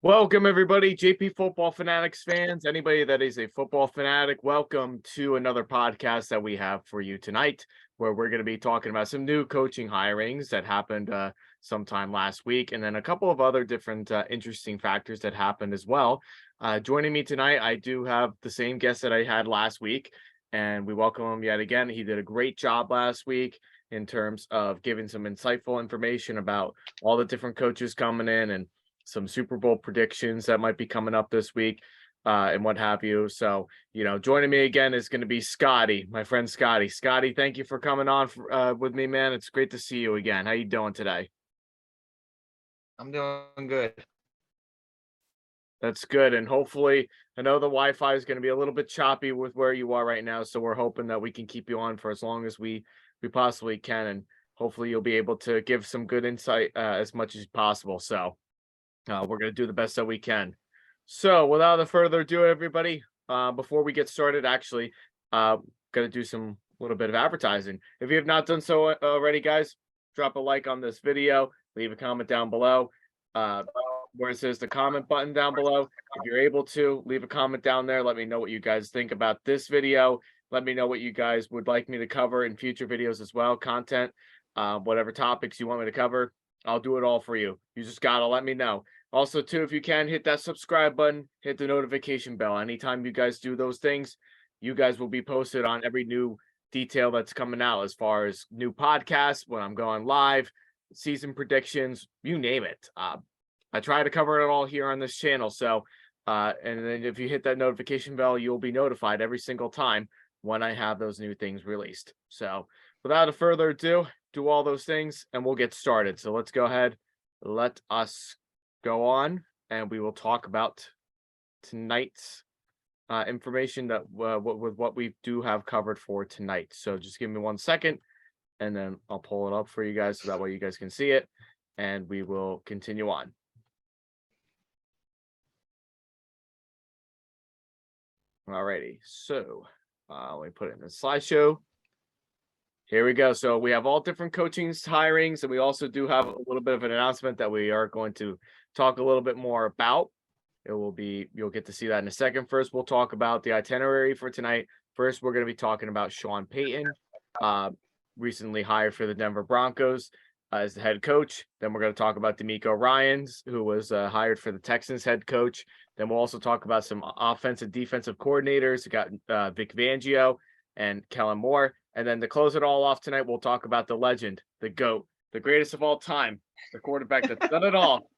Welcome, everybody, JP Football Fanatics fans, anybody that is a football fanatic, welcome to another podcast that we have for you tonight, where we're going to be talking about some new coaching hirings that happened sometime last week, and then a couple of other different interesting factors that happened as well. Joining me tonight, I do have the same guest that I had last week, and we welcome him yet again. He did a great job last week in terms of giving some insightful information about all the different coaches coming in and some Super Bowl predictions that might be coming up this week, and what have you. So, joining me again is going to be Scotty, my friend Scotty. Scotty, thank you for coming on with me, man. It's great to see you again. How you doing today? I'm doing good. That's good. And hopefully, I know the Wi-Fi is going to be a little bit choppy with where you are right now. So we're hoping that we can keep you on for as long as we possibly can. And hopefully you'll be able to give some good insight as much as possible. So we're going to do the best that we can. So without further ado, everybody, before we get started, actually, going to do some little bit of advertising. If you have not done so already, guys, drop a like on this video, leave a comment down below, where it says the comment button down below. If you're able to, leave a comment down there. Let me know what you guys think about this video. Let me know what you guys would like me to cover in future videos as well, content, whatever topics you want me to cover. I'll do it all for you. You just got to let me know. Also, too, if you can, hit that subscribe button, hit the notification bell. Anytime you guys do those things, you guys will be posted on every new detail that's coming out as far as new podcasts, when I'm going live, season predictions, you name it. I try to cover it all here on this channel. So, and then if you hit that notification bell, you'll be notified every single time when I have those new things released. So without further ado, do all those things and we'll get started. So let's go ahead. Let us go on and we will talk about tonight's information that with what we do have covered for tonight. So just give me 1 second and then I'll pull it up for you guys so that way you guys can see it and we will continue on. Alrighty, so let me put it in the slideshow. Here we go. So we have all different coaching hirings, and we also do have a little bit of an announcement that we are going to talk a little bit more about. It will be, you'll get to see that in a second. First, we'll talk about the itinerary for tonight. First, we're going to be talking about Sean Payton, recently hired for the Denver Broncos as the head coach. Then we're going to talk about Demeco Ryan, who was hired for the Texans head coach. Then we'll also talk about some offensive defensive coordinators. We got Vic Fangio and Kellen Moore. And then to close it all off tonight, we'll talk about the legend, the GOAT, the greatest of all time, the quarterback that's done it all.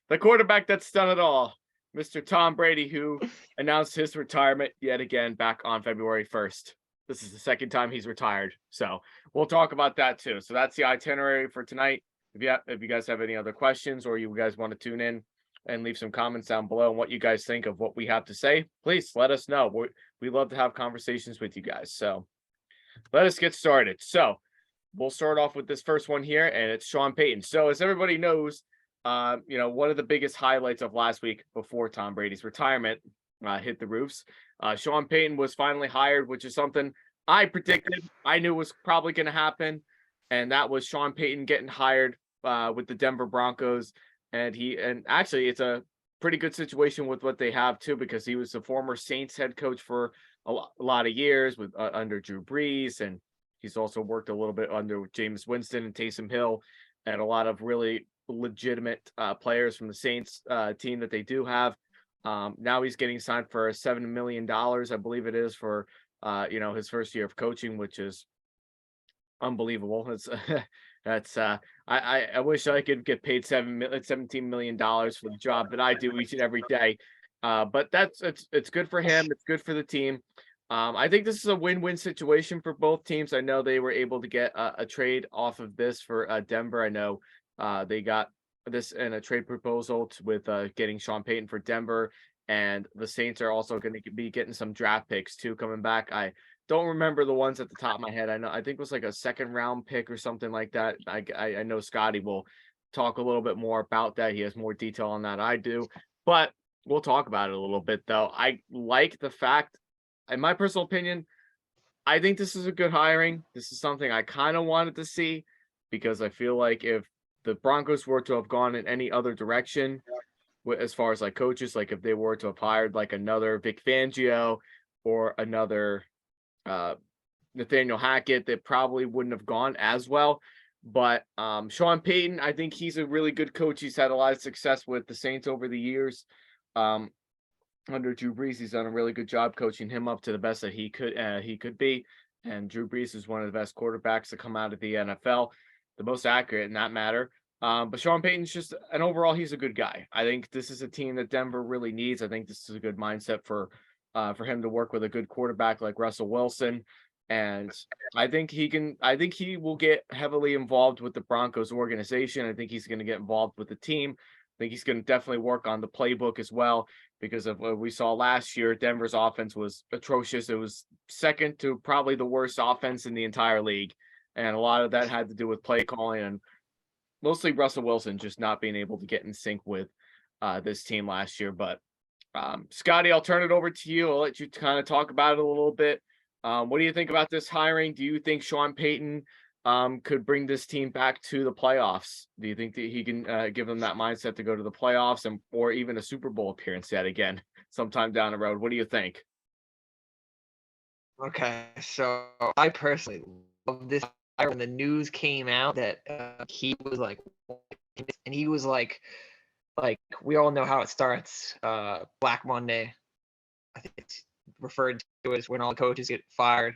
The quarterback that's done it all, Mr. Tom Brady, who announced his retirement yet again back on February 1st. This is the second time he's retired. So we'll talk about that too. So that's the itinerary for tonight. If you guys have any other questions or you guys want to tune in and leave some comments down below on what you guys think of what we have to say, please let us know. We love to have conversations with you guys. So let us get started. So we'll start off with this first one here, and it's Sean Payton. So as everybody knows, one of the biggest highlights of last week before Tom Brady's retirement hit the roofs, Sean Payton was finally hired, which is something I predicted. I knew was probably going to happen, and that was Sean Payton getting hired with the Denver Broncos. And actually, it's a pretty good situation with what they have too, because he was the former Saints head coach for a lot of years with under Drew Brees, and he's also worked a little bit under Jameis Winston and Taysom Hill, and a lot of really legitimate players from the Saints team that they do have. Now he's getting signed for $7 million, I believe it is, for his first year of coaching, which is unbelievable. It's I wish I could get paid $17 million for the job that I do each and every day. But it's good for him. It's good for the team. I think this is a win-win situation for both teams. I know they were able to get a trade off of this for Denver. I know they got this in a trade proposal with getting Sean Payton for Denver, and the Saints are also going to be getting some draft picks too coming back. I don't remember the ones at the top of my head. I think it was like a second round pick or something like that. I know Scotty will talk a little bit more about that. He has more detail on that I do, but we'll talk about it a little bit though. I like the fact, in my personal opinion, I think this is a good hiring. This is something I kind of wanted to see, because I feel like if the Broncos were to have gone in any other direction, as far as like coaches, like if they were to have hired like another Vic Fangio or another Nathaniel Hackett, that probably wouldn't have gone as well. But Sean Payton, I think he's a really good coach. He's had a lot of success with the Saints over the years. Um, Under Drew Brees, he's done a really good job coaching him up to the best that he could be. And Drew Brees is one of the best quarterbacks to come out of the NFL, the most accurate in that matter. But Sean Payton's just and overall, he's a good guy. I think this is a team that Denver really needs. I think this is a good mindset for him to work with a good quarterback like Russell Wilson. And I think he can. I think he will get heavily involved with the Broncos organization. I think he's going to get involved with the team. I think he's going to definitely work on the playbook as well, because of what we saw last year. Denver's offense was atrocious. It was second to probably the worst offense in the entire league. And a lot of that had to do with play calling and mostly Russell Wilson just not being able to get in sync with this team last year. But Scotty, I'll turn it over to you. I'll let you kind of talk about it a little bit. What do you think about this hiring? Do you think Sean Payton could bring this team back to the playoffs? Do you think that he can give them that mindset to go to the playoffs or even a Super Bowl appearance yet again sometime down the road? What do you think? Okay, so I personally love this hire. When the news came out that he was like, and he was like we all know how it starts. Black Monday, I think it's referred to as when all the coaches get fired.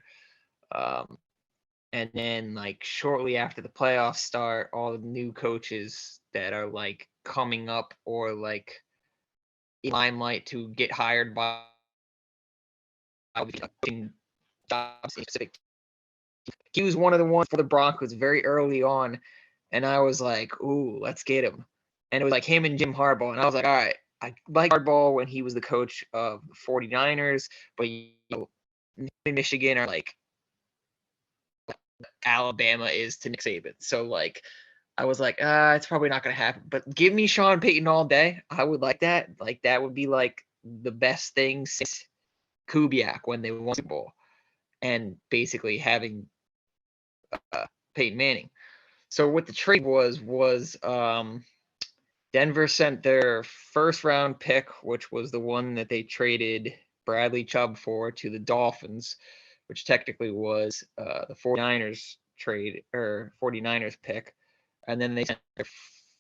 And then like shortly after the playoffs start, all the new coaches that are like coming up or like in limelight to get hired by jobs specific. He was one of the ones for the Broncos very early on, and I was like, "Ooh, let's get him." And it was like him and Jim Harbaugh, and I was like, "All right." I like Harbaugh when he was the coach of the 49ers, but Michigan are like Alabama is to Nick Saban. So like I was like, it's probably not gonna happen. But give me Sean Payton all day. I would like that. Like that would be like the best thing since Kubiak when they won the Super Bowl, and basically having Peyton Manning. So what the trade was Denver sent their first round pick, which was the one that they traded Bradley Chubb for, to the Dolphins, which technically was the 49ers trade or 49ers pick. And then they sent their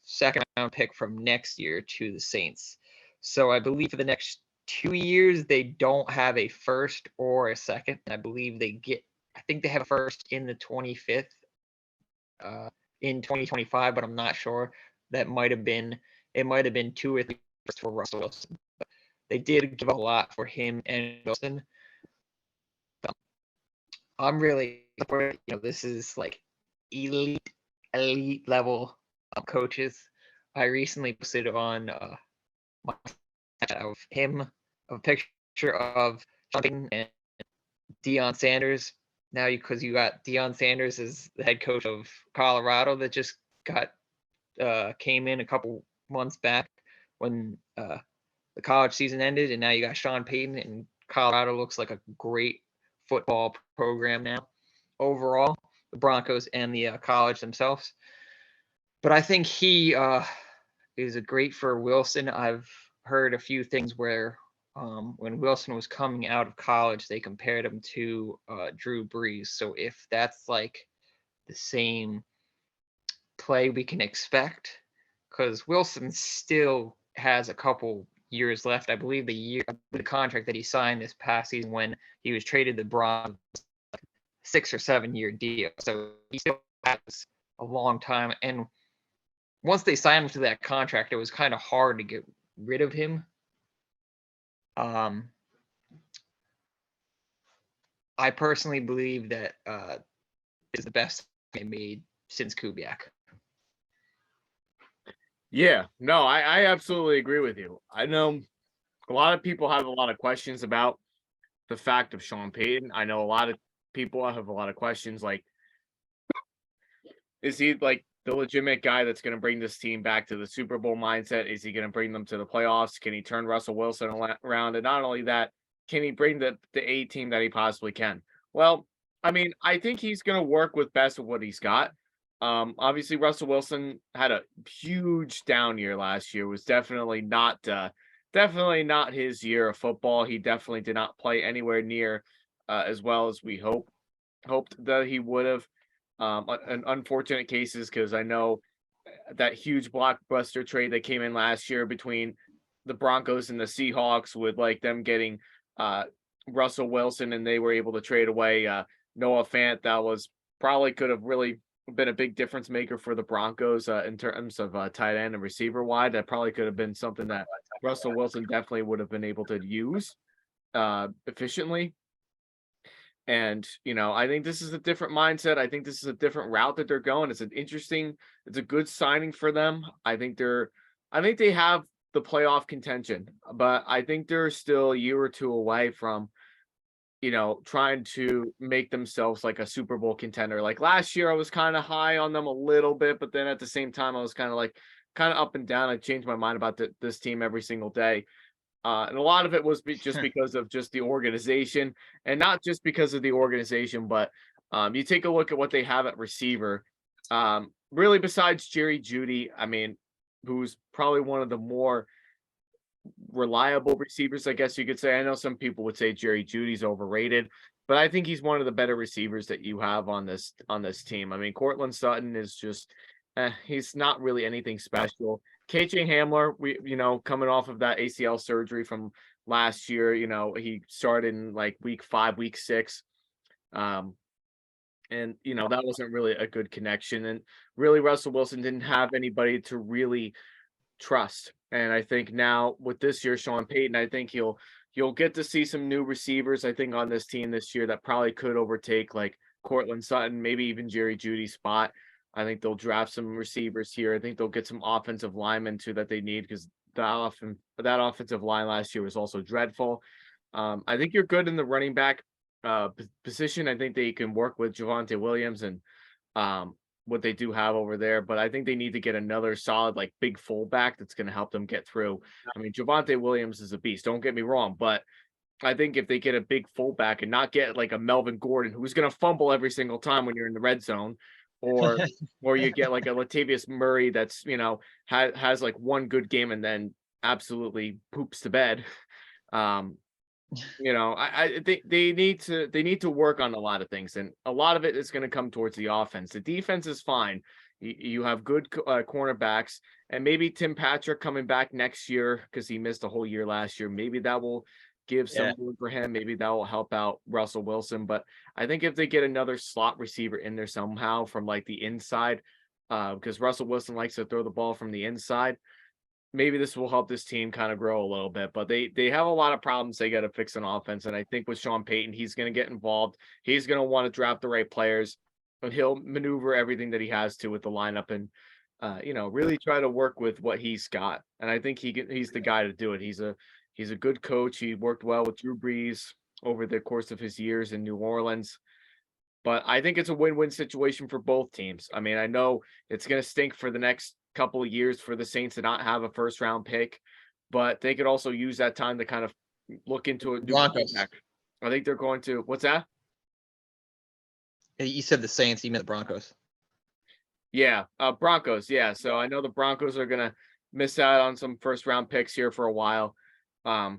second round pick from next year to the Saints. So I believe for the next 2 years, they don't have a first or a second. I believe I think they have a first in the 25th in 2025, but I'm not sure. It might have been 2 or 3 firsts for Russell Wilson. But they did give a lot for him and Wilson. I'm really, this is like elite level coaches. I recently posted on my of a picture of Sean Payton and Deion Sanders. Now, because you got Deion Sanders as the head coach of Colorado that just came in a couple months back when the college season ended, and now you got Sean Payton, and Colorado looks like a great football program now overall, the Broncos and the college themselves. But I think he is a great for Wilson. I've heard a few things where when Wilson was coming out of college, they compared him to Drew Brees. So if that's like the same play we can expect, because Wilson still has a couple years left. I believe the contract that he signed this past season when he was traded the Broncos, 6 or 7 year deal. So he still has a long time. And once they signed him to that contract, it was kind of hard to get rid of him. I personally believe that is the best they made since Kubiak. Yeah, no, I absolutely agree with you. I know a lot of people have a lot of questions about the fact of Sean Payton. I know a lot of people have a lot of questions like, is he like the legitimate guy that's going to bring this team back to the Super Bowl mindset? Is he going to bring them to the playoffs? Can he turn Russell Wilson around? And not only that, can he bring the A team that he possibly can? Well, I mean, I think he's going to work with best of what he's got. Obviously Russell Wilson had a huge down year last year. Was definitely not his year of football. He definitely did not play anywhere near as well as we hoped that he would have. In unfortunate cases, because I know that huge blockbuster trade that came in last year between the Broncos and the Seahawks, with like them getting uh Russell Wilson, and they were able to trade away Noah Fant. That was probably could have really been a big difference maker for the Broncos in terms of tight end and receiver wide. That probably could have been something that Russell Wilson definitely would have been able to use efficiently. And, I think this is a different mindset. I think this is a different route that they're going. It's a good signing for them. I think they have the playoff contention, but I think they're still a year or two away from, trying to make themselves like a Super Bowl contender. Like last year, I was kind of high on them a little bit, but then at the same time, I was kind of up and down. I changed my mind about this team every single day. And a lot of it was just because of just the organization, and not just because of the organization, but you take a look at what they have at receiver. Really, besides Jerry Jeudy, I mean, who's probably one of the more reliable receivers, I guess you could say. I know some people would say Jerry Judy's overrated, but I think he's one of the better receivers that you have on this team. I mean, Cortland Sutton is just he's not really anything special. KJ Hamler, coming off of that ACL surgery from last year, he started in like week 5, week 6. And that wasn't really a good connection. And really Russell Wilson didn't have anybody to really trust. And I think now with this year, Sean Payton, I think you'll get to see some new receivers, I think, on this team this year that probably could overtake like Cortland Sutton, maybe even Jerry Judy's spot. I think they'll draft some receivers here. I think they'll get some offensive linemen too that they need, because that offensive line last year was also dreadful. I think you're good in the running back position. I think they can work with Javonte Williams and what they do have over there, but I think they need to get another solid, like big fullback that's going to help them get through. I mean, Javonte Williams is a beast. Don't get me wrong, but I think if they get a big fullback and not get like a Melvin Gordon who's going to fumble every single time when you're in the red zone, or you get like a Latavius Murray that's has like one good game and then absolutely poops to bed. I think they need to work on a lot of things, and a lot of it is going to come towards the offense. The defense is fine. You have good cornerbacks, and maybe Tim Patrick coming back next year because he missed a whole year last year. Maybe that will give some room for him. Maybe that will help out Russell Wilson. But I think if they get another slot receiver in there somehow from like the inside, because Russell Wilson likes to throw the ball from the inside, maybe this will help this team kind of grow a little bit. But they have a lot of problems they got to fix on offense. And I think with Sean Payton, he's going to get involved. He's going to want to draft the right players, and he'll maneuver everything that he has to with the lineup, and really try to work with what he's got. And I think he's the guy to do it. He's a good coach. He worked well with Drew Brees over the course of his years in New Orleans. But I think it's a win-win situation for both teams. I mean, I know it's going to stink for the next couple of years for the Saints to not have a first-round pick, but they could also use that time to kind of look into a new quarterback. I think they're going to. What's that? You said the Saints. You meant the Broncos. Yeah, Broncos. Yeah, so I know the Broncos are going to miss out on some first-round picks here for a while, at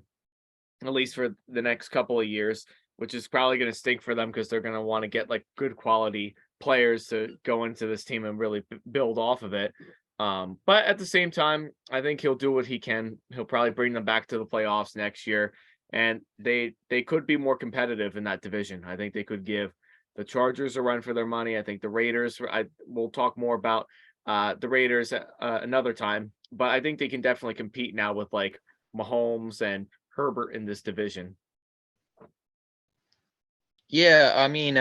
least for the next couple of years, which is probably going to stink for them because they're going to want to get like good quality players to go into this team and really build off of it. But at the same time, I think he'll do what he can. He'll probably bring them back to the playoffs next year, and they could be more competitive in that division. I think they could give the Chargers a run for their money. I think the Raiders, we'll talk more about the Raiders another time, but I think they can definitely compete now with like Mahomes and Herbert in this division. Yeah, I mean,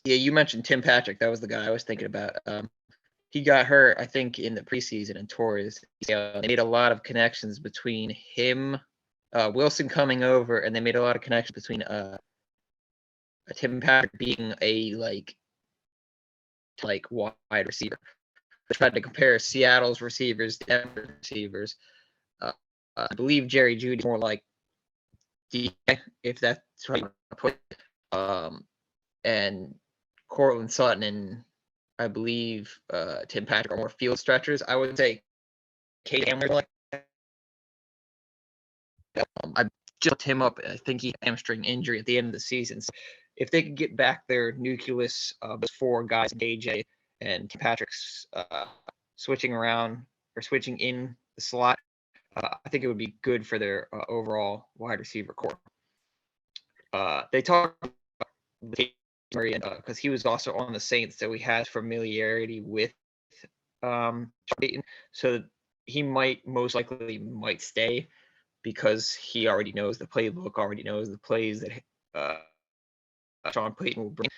you mentioned Tim Patrick. That was the guy I was thinking about. He got hurt, I think, in the preseason and tore his ACL. They made a lot of connections between him, Wilson coming over, and they made a lot of connections between Tim Patrick being a like wide receiver. They tried to compare Seattle's receivers to Denver receivers. I believe Jerry Jeudy more like DK, if that's how you want to put it. And Cortland Sutton and I believe Tim Patrick are more field stretchers. I would say Cade Hamler like I just looked him up. I think he had a hamstring injury at the end of the season. So if they could get back their nucleus of those 4 guys, AJ and Tim Patrick's switching around or switching in the slot, I think it would be good for their overall wide receiver core. They talked about because he was also on the Saints, so he has familiarity with Payton, so he most likely might stay because he already knows the playbook, already knows the plays that Sean Payton will bring.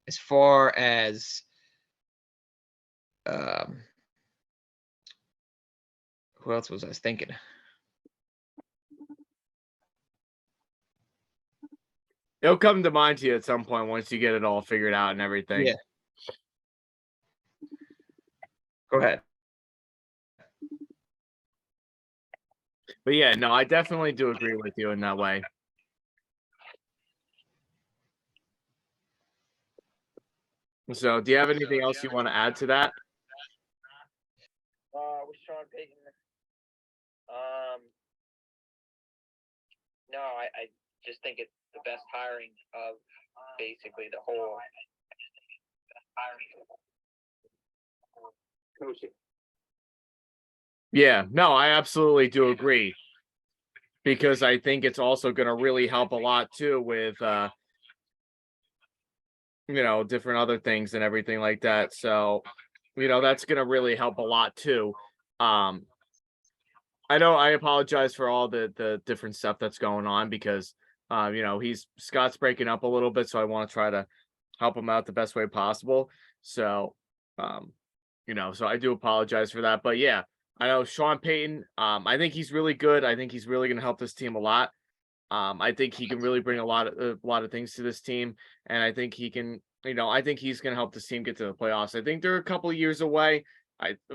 As far as who else was I thinking? It'll come to mind to you at some point once you get it all figured out and everything. Yeah. Go ahead. But yeah, no, I definitely do agree with you in that way. So, do you have anything else you want to add to that? With Sean Payton, no, I just think it's the best hiring of basically the whole coaching. Yeah, no, I absolutely do agree. Because I think it's also going to really help a lot too with different other things and everything like that. So, that's going to really help a lot too. I know I apologize for all the different stuff that's going on because Scott's breaking up a little bit, so I want to try to help him out the best way possible. So, so I do apologize for that. But yeah, I know Sean Payton. I think he's really good. I think he's really going to help this team a lot. I think he can really bring a lot of things to this team, and I think he can. I think he's going to help this team get to the playoffs. I think they're a couple of years away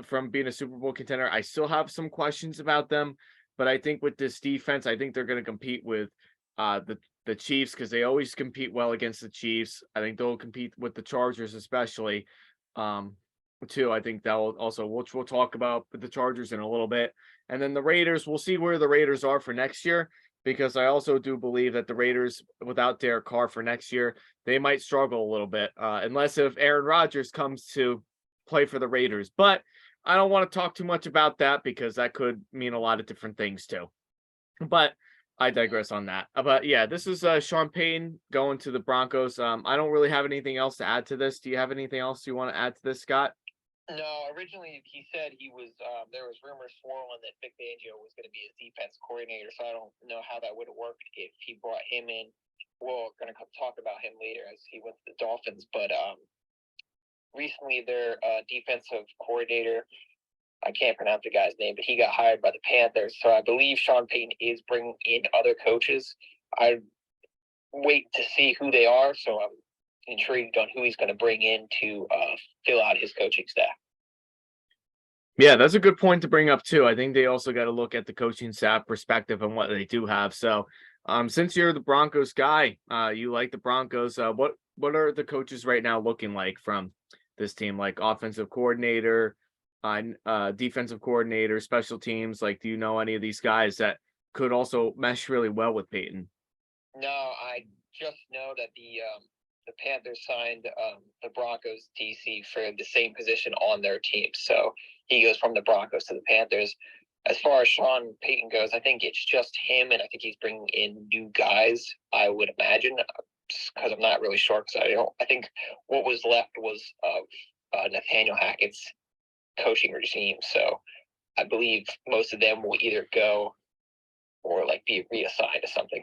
from being a Super Bowl contender. I still have some questions about them, but I think with this defense, I think they're going to compete with the Chiefs because they always compete well against the Chiefs. I think they'll compete with the Chargers, especially. Too. I think that will also, which we'll talk about with the Chargers in a little bit. And then the Raiders, we'll see where the Raiders are for next year, because I also do believe that the Raiders, without Derek Carr for next year, they might struggle a little bit, unless if Aaron Rodgers comes to play for the Raiders. But I don't want to talk too much about that because that could mean a lot of different things too. But I digress on that. But yeah, this is Sean Payton going to the Broncos. I don't really have anything else to add to this. Do you have anything else you want to add to this, Scott? No, originally he said he was. There was rumors swirling that Vic Fangio was going to be his defense coordinator. So I don't know how that would have worked if he brought him in. We're going to talk about him later as he went to the Dolphins. But recently their defensive coordinator, I can't pronounce the guy's name, but he got hired by the Panthers. So I believe Sean Payton is bringing in other coaches. I wait to see who they are. So I'm intrigued on who he's going to bring in to fill out his coaching staff. Yeah, that's a good point to bring up too. I think they also got to look at the coaching staff perspective and what they do have. So, since you're the Broncos guy, you like the Broncos. What are the coaches right now looking like from this team? Like offensive coordinator, defensive coordinator, special teams. Like, do you know any of these guys that could also mesh really well with Payton? No, I just know that the Panthers signed the Broncos DC for the same position on their team. So he goes from the Broncos to the Panthers. As far as Sean Payton goes, I think it's just him, and I think he's bringing in new guys, I would imagine, because I'm not really sure. Because I think what was left was Nathaniel Hackett's coaching regime. So I believe most of them will either go or be reassigned to something.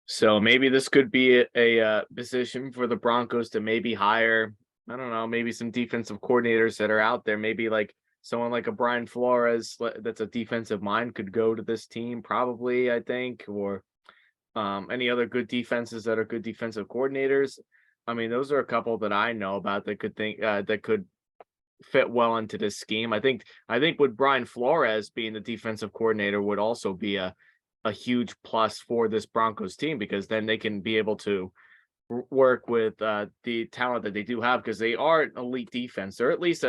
So maybe this could be a position for the Broncos to maybe hire, I don't know, maybe some defensive coordinators that are out there. Maybe like someone like a Brian Flores that's a defensive mind could go to this team, probably, I think, or any other good defenses that are good defensive coordinators. I mean, those are a couple that I know about that could fit well into this scheme. I think with Brian Flores being the defensive coordinator would also be a huge plus for this Broncos team, because then they can be able to work with the talent that they do have, because they are an elite defense. They're at least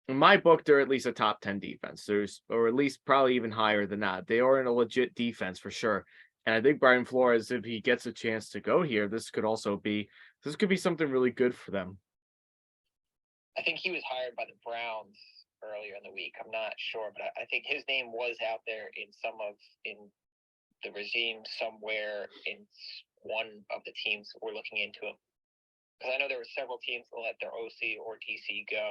in my book, they're at least a top 10 defense. Or at least probably even higher than that. They are in a legit defense for sure. And I think Brian Flores, if he gets a chance to go here, this could be something really good for them. I think he was hired by the Browns earlier in the week. I'm not sure, but I think his name was out there in the regime somewhere in one of the teams that were looking into him. Because I know there were several teams that let their OC or TC go,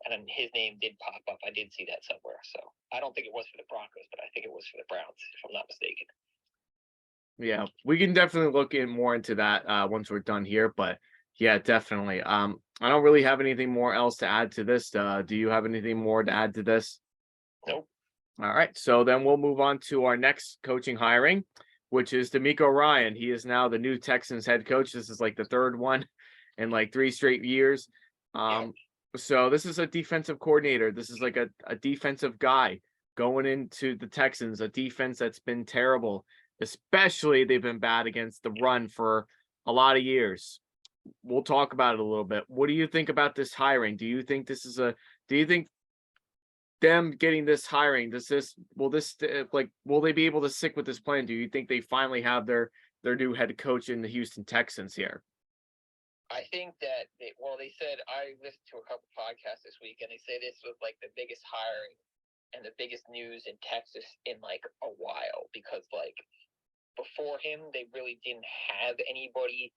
and then his name did pop up. I did see that somewhere. So I don't think it was for the Broncos, but I think it was for the Browns, if I'm not mistaken. Yeah, we can definitely look more into that once we're done here. But yeah, definitely. I don't really have anything more else to add to this. Do you have anything more to add to this? Nope. All right, so then we'll move on to our next coaching hiring, which is Demeco Ryan. He is now the new Texans head coach. This is like the third one in like 3 straight years. So this is a defensive coordinator. This is like a defensive guy going into the Texans, a defense that's been terrible. Especially they've been bad against the run for a lot of years. We'll talk about it a little bit. What do you think about this hiring? Do you think them getting this hiring, will they be able to stick with this plan? Do you think they finally have their new head coach in the Houston Texans here? I think that they said, I listened to a couple podcasts this week, and they say this was like the biggest hiring and the biggest news in Texas in like a while, because like before him, they really didn't have anybody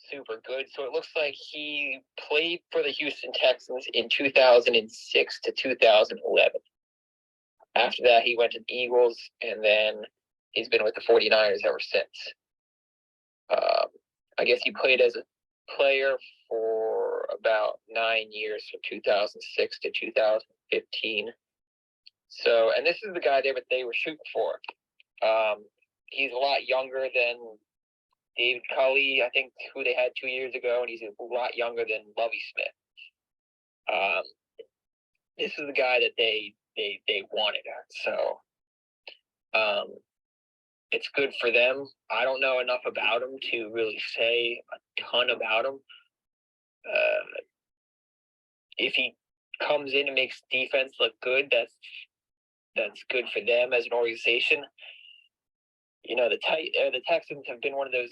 super good. So it looks like he played for the Houston Texans in 2006 to 2011. After that, he went to the Eagles, and then he's been with the 49ers ever since. I guess he played as a player for about 9 years, from 2006 to 2015. So, and this is the guy they were shooting for. He's a lot younger than David Culley, I think, who they had 2 years ago, and he's a lot younger than Lovie Smith. This is the guy that they wanted. So, it's good for them. I don't know enough about him to really say a ton about him. If he comes in and makes defense look good, that's good for them as an organization. You know, the Texans have been one of those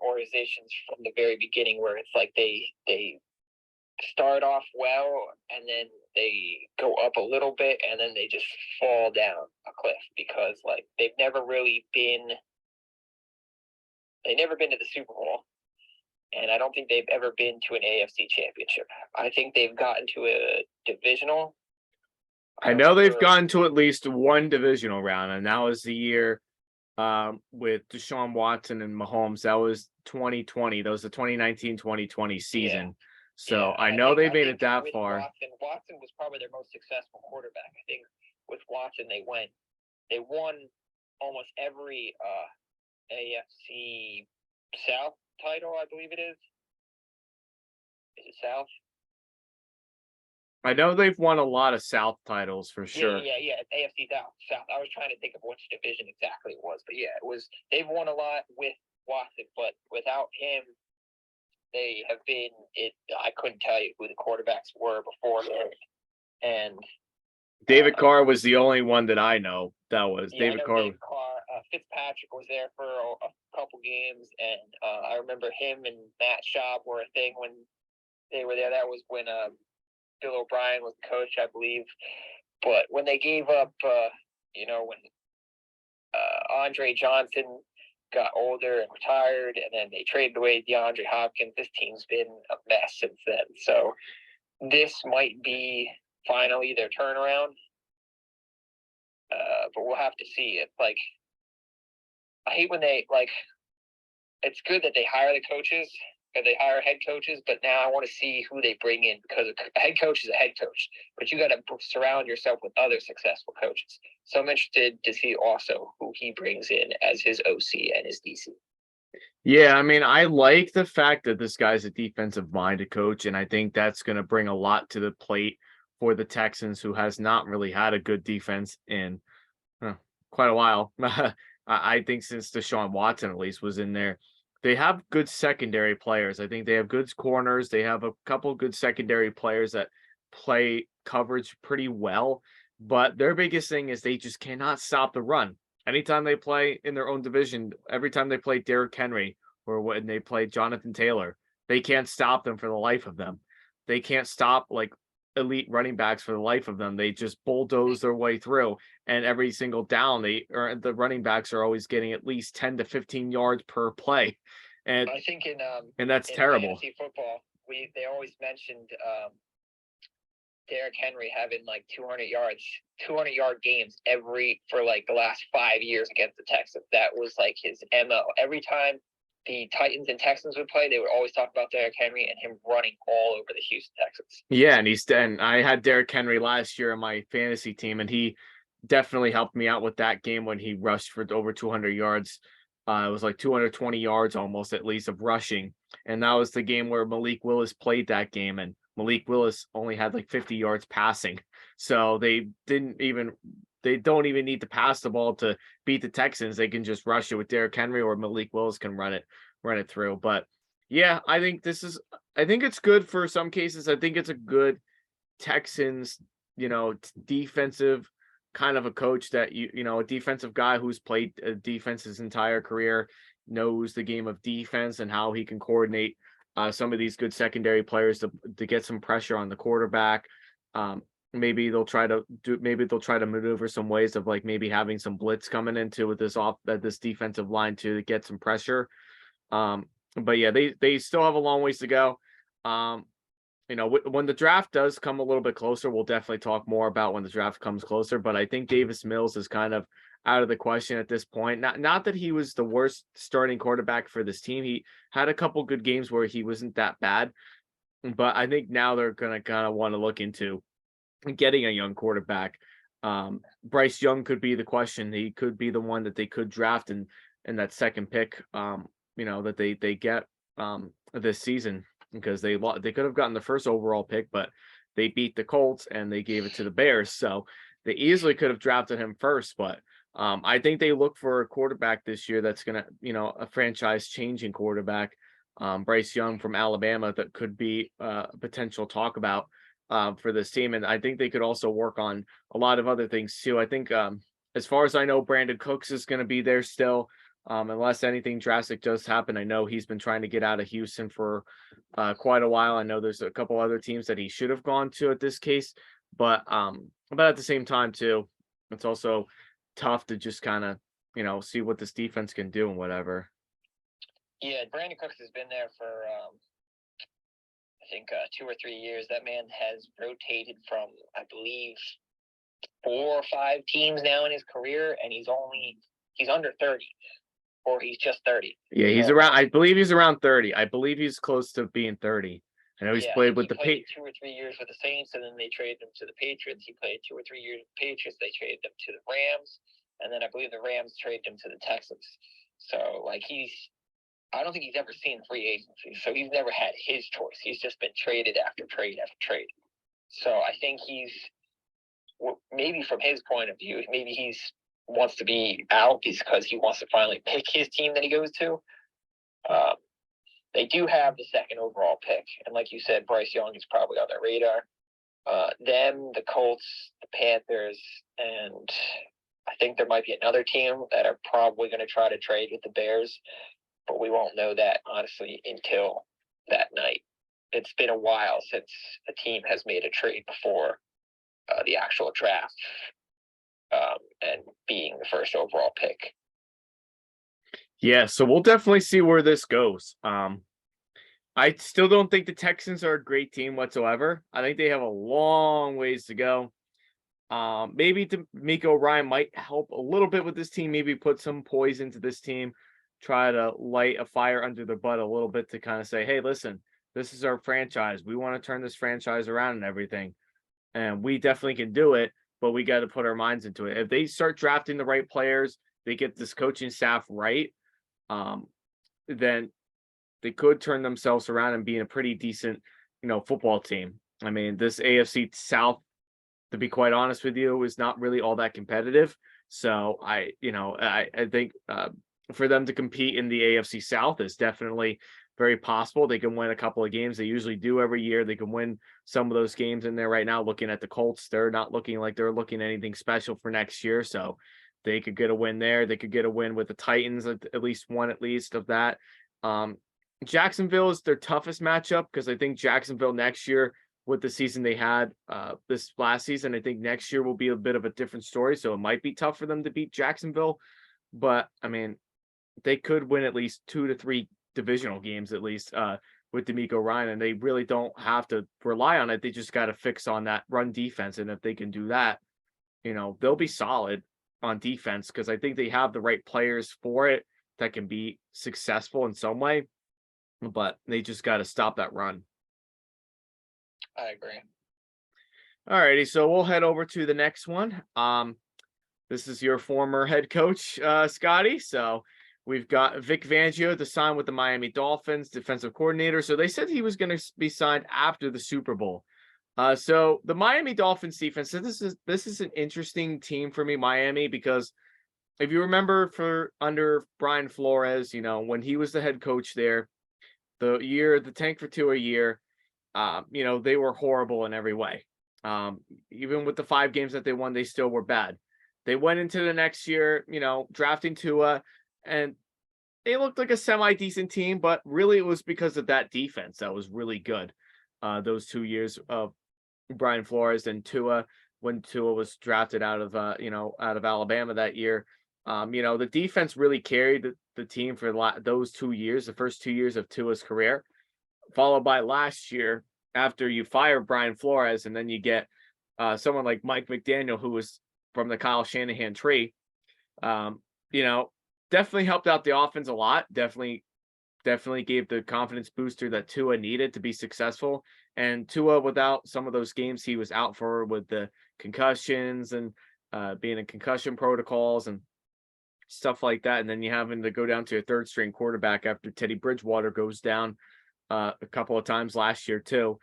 organizations from the very beginning where it's like they start off well, and then they go up a little bit, and then they just fall down a cliff, because like they've never been to the Super Bowl, and I don't think they've ever been to an AFC championship. I think they've gotten to a divisional. I know they've gotten to at least one divisional round, and that was the year with Deshaun Watson and Mahomes. That was 2020. That was the 2019-2020 season. Yeah. So I know they made it that far. Watson was probably their most successful quarterback. I think with Watson, they won almost every AFC South title, I believe it is. Is it South? I know they've won a lot of South titles for sure. Yeah. AFC South. I was trying to think of which division exactly it was, but yeah, it was. They've won a lot with Watson, but without him, they have been. I couldn't tell you who the quarterbacks were before him, and David Carr was the only one that I know. That was David Carr. David Carr. Fitzpatrick was there for a couple games, and I remember him and Matt Schaub were a thing when they were there. That was when Bill O'Brien was the coach, I believe. But when they gave up, when Andre Johnson got older and retired, and then they traded away DeAndre Hopkins, this team's been a mess since then. So this might be finally their turnaround. But we'll have to see. It's like, I hate when it's good that they hire the coaches, or they hire head coaches, but now I want to see who they bring in, because a head coach is a head coach, but you got to surround yourself with other successful coaches. So I'm interested to see also who he brings in as his OC and his DC. Yeah, I mean, I like the fact that this guy's a defensive-minded coach, and I think that's going to bring a lot to the plate for the Texans, who has not really had a good defense in quite a while. I think since Deshaun Watson at least was in there. they have good secondary players. I think they have good corners. They have a couple good secondary players that play coverage pretty well. But their biggest thing is they just cannot stop the run. Anytime they play in their own division, every time they play Derrick Henry or when they play Jonathan Taylor, they can't stop them for the life of them. They can't stop like elite running backs for the life of them. They just bulldoze their way through, and every single down, the running backs are always getting at least 10 to 15 yards per play, and I think and that's in terrible. fantasy football, they always mentioned Derrick Henry having like 200-yard games for like the last 5 years against the Texans. That was like his MO. Every time the Titans and Texans would play, they would always talk about Derrick Henry and him running all over the Houston Texans. Yeah, and I had Derrick Henry last year on my fantasy team, and he definitely helped me out with that game when he rushed for over 200 yards. It was like 220 yards almost at least of rushing, and that was the game where Malik Willis played that game, and Malik Willis only had like 50 yards passing, so they don't even need to pass the ball to beat the Texans. They can just rush it with Derrick Henry, or Malik Willis can run it through. But yeah, I think it's good for some cases. I think it's a good Texans, defensive kind of a coach that a defensive guy who's played defense his entire career, knows the game of defense and how he can coordinate some of these good secondary players to get some pressure on the quarterback. Maybe they'll try to maneuver some ways of like maybe having some blitz coming into with this defensive line to get some pressure. But yeah, they still have a long ways to go. When the draft does come a little bit closer, we'll definitely talk more about when the draft comes closer. But I think Davis Mills is kind of out of the question at this point. Not that he was the worst starting quarterback for this team. He had a couple good games where he wasn't that bad. But I think now they're going to kind of want to look into getting a young quarterback. Bryce Young could be the question. He could be the one that they could draft in that second pick, that they get this season, because they could have gotten the first overall pick, but they beat the Colts and they gave it to the Bears. So they easily could have drafted him first, but I think they look for a quarterback this year that's going to, a franchise changing quarterback. Bryce Young from Alabama, that could be a potential talk about for this team. And I think they could also work on a lot of other things too. I think as far as I know, Brandon Cooks is going to be there still. Unless anything drastic does happen. I know he's been trying to get out of Houston for quite a while. I know there's a couple other teams that he should have gone to at this case, but at the same time too, it's also tough to just kind of see what this defense can do and whatever. Yeah, Brandon Cooks has been there for I think 2 or 3 years. That man has rotated from, I believe, 4 or 5 teams now in his career, and he's under 30. Or he's just 30. Yeah, he's around. I believe he's around 30. I believe he's close to being 30. I know he's played with the Patriots 2 or 3 years with the Saints, and then they traded him to the Patriots. He played 2 or 3 years with the Patriots. They traded him to the Rams, and then I believe the Rams traded him to the Texans. So like I don't think he's ever seen free agency. So he's never had his choice. He's just been traded after trade after trade. So I think maybe from his point of view, maybe he's wants to be out because he wants to finally pick his team that he goes to. They do have the second overall pick, and like you said, Bryce Young is probably on their radar. The Colts, the Panthers, and I think there might be another team that are probably going to try to trade with the Bears, but we won't know that honestly until that night. It's been a while since a team has made a trade before the actual draft. And being the first overall pick. Yeah, so we'll definitely see where this goes. I still don't think the Texans are a great team whatsoever. I think they have a long ways to go. Maybe Demeco Ryan might help a little bit with this team, maybe put some poise into this team, try to light a fire under their butt a little bit to kind of say, hey, listen, this is our franchise. We want to turn this franchise around and everything. And we definitely can do it. But we got to put our minds into it. If they start drafting the right players, they get this coaching staff right, then they could turn themselves around and be a pretty decent, football team. I mean, this AFC South, to be quite honest with you, is not really all that competitive. So I think for them to compete in the AFC South is definitely very possible. They can win a couple of games. They usually do every year. They can win some of those games in there right now. Looking at the Colts, they're not looking like they're looking anything special for next year. So they could get a win there. They could get a win with the Titans, at least one at least of that. Jacksonville is their toughest matchup because I think Jacksonville next year, with the season they had this last season, I think next year will be a bit of a different story. So it might be tough for them to beat Jacksonville. But I mean, they could win at least 2 to 3 divisional games at least with Demeco Ryan, and they really don't have to rely on it. They just got to fix on that run defense, and if they can do that, they'll be solid on defense because I think they have the right players for it that can be successful in some way, but they just got to stop that run. I agree. All righty, so we'll head over to the next one. This is your former head coach, Scotty. So we've got Vic Fangio to sign with the Miami Dolphins, defensive coordinator. So they said he was going to be signed after the Super Bowl. So the Miami Dolphins defense. So this is an interesting team for me, Miami, because if you remember under Brian Flores, when he was the head coach there, the tank for 2 a year, they were horrible in every way. Even with the 5 games that they won, they still were bad. They went into the next year, drafting Tua, and they looked like a semi-decent team, but really it was because of that defense that was really good. Those 2 years of Brian Flores and Tua, when Tua was drafted out of Alabama that year. The defense really carried the team for those 2 years, the first 2 years of Tua's career, followed by last year after you fire Brian Flores and then you get someone like Mike McDaniel, who was from the Kyle Shanahan tree. Definitely helped out the offense a lot. Definitely gave the confidence booster that Tua needed to be successful. And Tua, without some of those games he was out for with the concussions and being in concussion protocols and stuff like that. And then you having to go down to a 3rd string quarterback after Teddy Bridgewater goes down a couple of times last year too.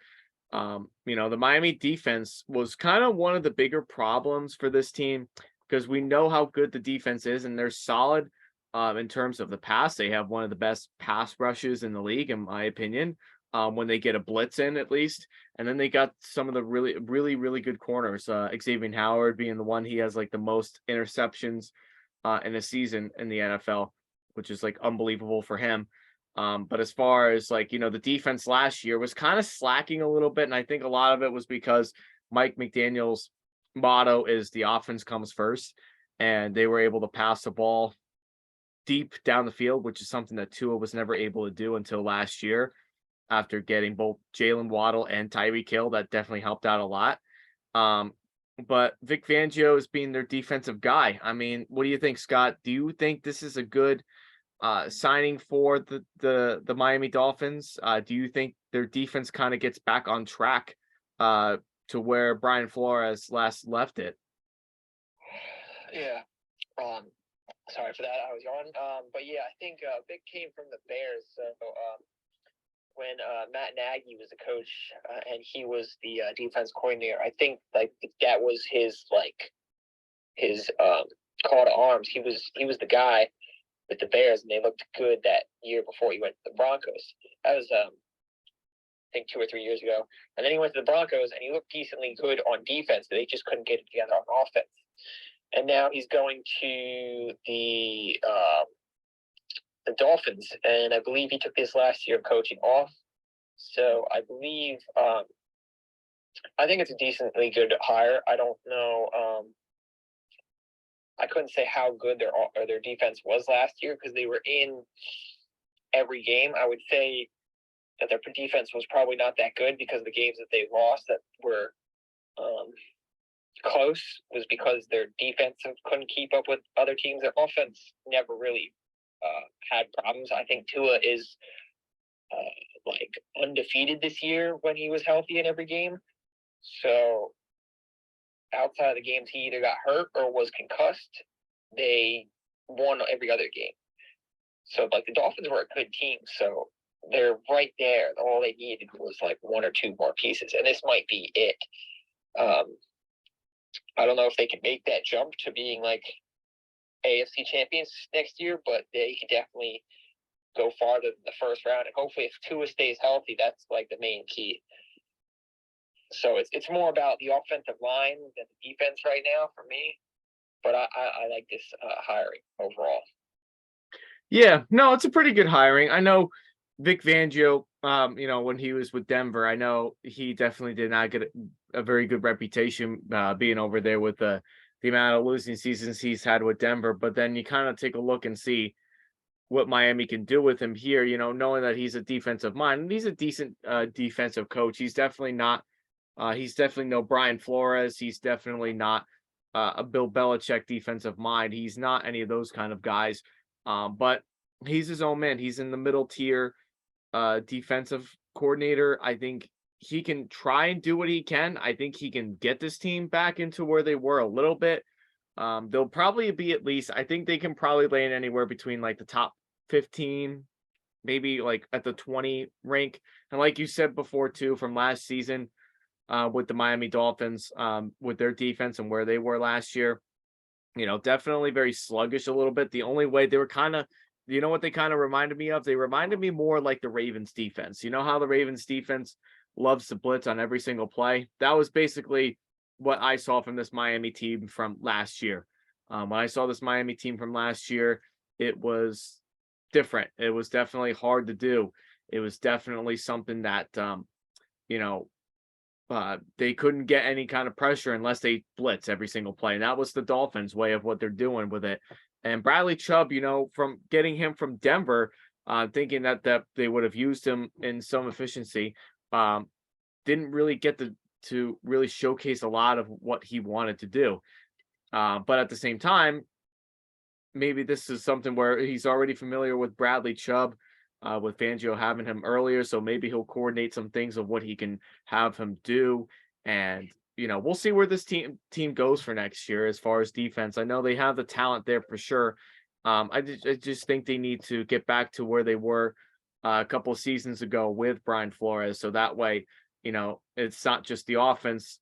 The Miami defense was kind of one of the bigger problems for this team because we know how good the defense is and they're solid in terms of the pass. They have one of the best pass rushes in the league, in my opinion, when they get a blitz in at least. And then they got some of the really, really, really good corners. Xavier Howard being the one, he has like the most interceptions in a season in the NFL, which is like unbelievable for him. But as far as the defense last year was kind of slacking a little bit. And I think a lot of it was because Mike McDaniel's motto is the offense comes first, and they were able to pass the ball deep down the field, which is something that Tua was never able to do until last year after getting both Jalen Waddle and Tyreek Hill. That definitely helped out a lot. But Vic Fangio is being their defensive guy. I mean, what do you think, Scott? Do you think this is a good signing for the Miami Dolphins? Do you think their defense kind of gets back on track to where Brian Flores last left it? Yeah. Sorry for that. I was on. But yeah, I think Vic came from the Bears. So when Matt Nagy was the coach and he was the defense coordinator, I think that was his call to arms. He was the guy with the Bears, and they looked good that year before he went to the Broncos. That was I think 2 or 3 years ago. And then he went to the Broncos, and he looked decently good on defense, but they just couldn't get it together on offense. And now he's going to the Dolphins, and I believe he took his last year of coaching off. So I believe I think it's a decently good hire. I don't know. I couldn't say how good their defense was last year because they were in every game. I would say that their defense was probably not that good because the games that they lost that were close was because their defense couldn't keep up with other teams. Their offense never really had problems. I think Tua is undefeated this year when he was healthy in every game. So outside of the games he either got hurt or was concussed, they won every other game. So the Dolphins were a good team. So they're right there. All they needed was 1 or 2 more pieces, and this might be it. I don't know if they can make that jump to being AFC champions next year, but they can definitely go farther than the first round. And hopefully, if Tua stays healthy, that's like the main key. So it's more about the offensive line than the defense right now for me. But I like this hiring overall. Yeah, no, it's a pretty good hiring. I know Vic Fangio, when he was with Denver, I know he definitely did not get a very good reputation being over there with the amount of losing seasons he's had with Denver. But then you kind of take a look and see what Miami can do with him here, knowing that he's a defensive mind and he's a decent defensive coach. He's definitely no Brian Flores. He's definitely not a Bill Belichick defensive mind. He's not any of those kind of guys. But he's his own man. He's in the middle tier defensive coordinator. I think he can try and do what he can. I think he can get this team back into where they were a little bit. They'll probably be at least, I think they can probably land anywhere between like the top 15, maybe like at the 20 rank. And like you said before, too, from last season with the Miami Dolphins, with their defense and where they were last year, definitely very sluggish a little bit. The only way they were kind of, what they kind of reminded me of? They reminded me more like the Ravens defense. You know how the Ravens defense loves to blitz on every single play? That was basically what I saw from this Miami team from last year. When I saw this Miami team from last year, it was different. It was definitely hard to do. It was definitely something that, they couldn't get any kind of pressure unless they blitz every single play. And that was the Dolphins' way of what they're doing with it. And Bradley Chubb, from getting him from Denver, thinking that they would have used him in some efficiency, didn't really get to really showcase a lot of what he wanted to do. But at the same time, maybe this is something where he's already familiar with Bradley Chubb, with Fangio having him earlier. So maybe he'll coordinate some things of what he can have him do. And, we'll see where this team goes for next year as far as defense. I know they have the talent there for sure. I just think they need to get back to where they were a couple of seasons ago with Brian Flores. So that way, it's not just the offense,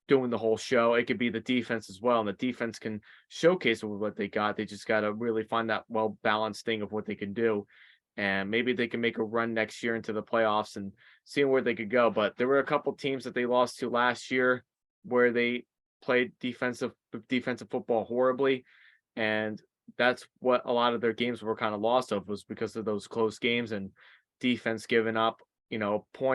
doing the whole show. It could be the defense as well. And the defense can showcase what they got. They just got to really find that well-balanced thing of what they can do. And maybe they can make a run next year into the playoffs and see where they could go. But there were a couple teams that they lost to last year where they played defensive football horribly. And that's what a lot of their games were kind of lost of, was because of those close games and defense giving up, points